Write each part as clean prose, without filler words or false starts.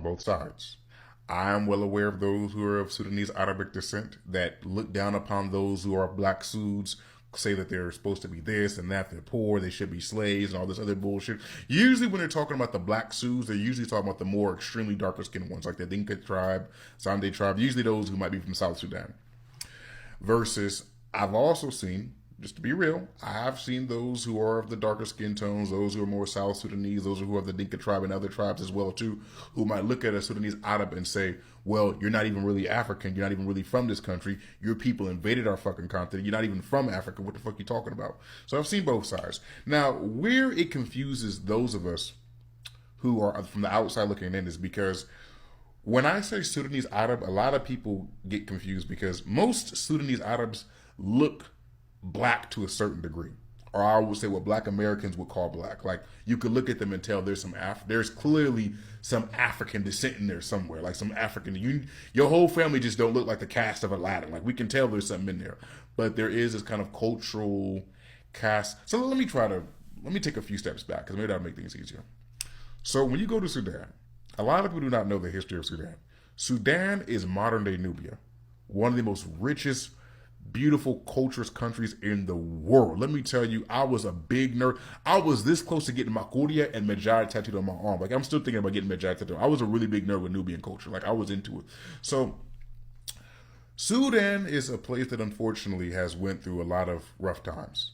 both sides. I am well aware of those who are of Sudanese Arabic descent that look down upon those who are black Suds, say that they're supposed to be this and that, they're poor, they should be slaves, and all this other bullshit. Usually when they're talking about the black Suds, they're usually talking about the more extremely darker skinned ones, like the Dinka tribe, Sande tribe, usually those who might be from South Sudan. Versus, I've also seen, just to be real, I have seen those who are of the darker skin tones, those who are more South Sudanese, those who are of the Dinka tribe and other tribes as well too, who might look at a Sudanese Arab and say, well, you're not even really African, you're not even really from this country, your people invaded our fucking continent, you're not even from Africa, what the fuck are you talking about? So I've seen both sides. Now, where it confuses those of us who are from the outside looking in is because when I say Sudanese Arab, a lot of people get confused because most Sudanese Arabs look black to a certain degree, or I would say what black Americans would call black. Like, you could look at them and tell there's there's clearly some African descent in there somewhere, like some African, your whole family just don't look like the cast of Aladdin. Like, we can tell there's something in there, but there is this kind of cultural cast. So let me take a few steps back, because maybe that'll make things easier. So when you go to Sudan, a lot of people do not know the history of Sudan. Sudan is modern day Nubia, one of the most richest, beautiful, culturous countries in the world. Let me tell you, I was a big nerd. I was this close to getting Makuria and Medjay tattooed on my arm. Like, I'm still thinking about getting Medjay tattooed. I was a really big nerd with Nubian culture. Like, I was into it. So, Sudan is a place that unfortunately has went through a lot of rough times.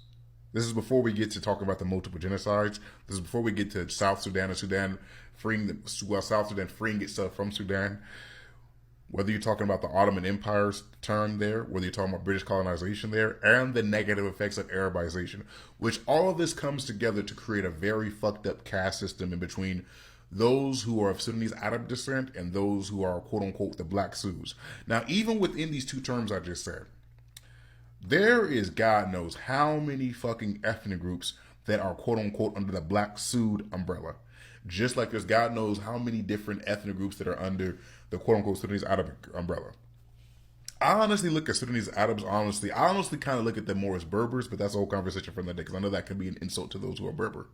This is before we get to talking about the multiple genocides. This is before we get to South Sudan and Sudan South Sudan freeing itself from Sudan. Whether you're talking about the Ottoman Empire's turn there, whether you're talking about British colonization there, and the negative effects of Arabization, which all of this comes together to create a very fucked up caste system in between those who are of Sudanese Arab descent and those who are quote unquote the black Suds. Now, even within these two terms I just said, there is God knows how many fucking ethnic groups that are quote unquote under the black Sud umbrella. Just like there's God knows how many different ethnic groups that are under the quote-unquote Sudanese Arabic umbrella. I honestly look at Sudanese Arabs, I honestly kind of look at them more as Berbers, but that's a whole conversation for another day, because I know that could be an insult to those who are Berber.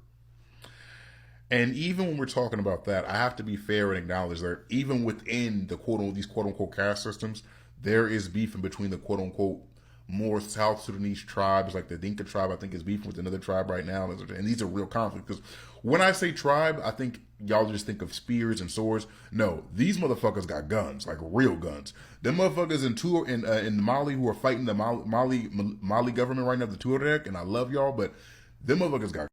And even when we're talking about that, I have to be fair and acknowledge that even within the these quote-unquote caste systems, there is beef in between the quote-unquote more South Sudanese tribes, like the Dinka tribe, I think is beefing with another tribe right now. And these are real conflicts. Because when I say tribe, I think y'all just think of spears and swords. No, these motherfuckers got guns, like real guns. Them motherfuckers in Mali who are fighting the Mali government right now, the Tuareg, and I love y'all, but them motherfuckers got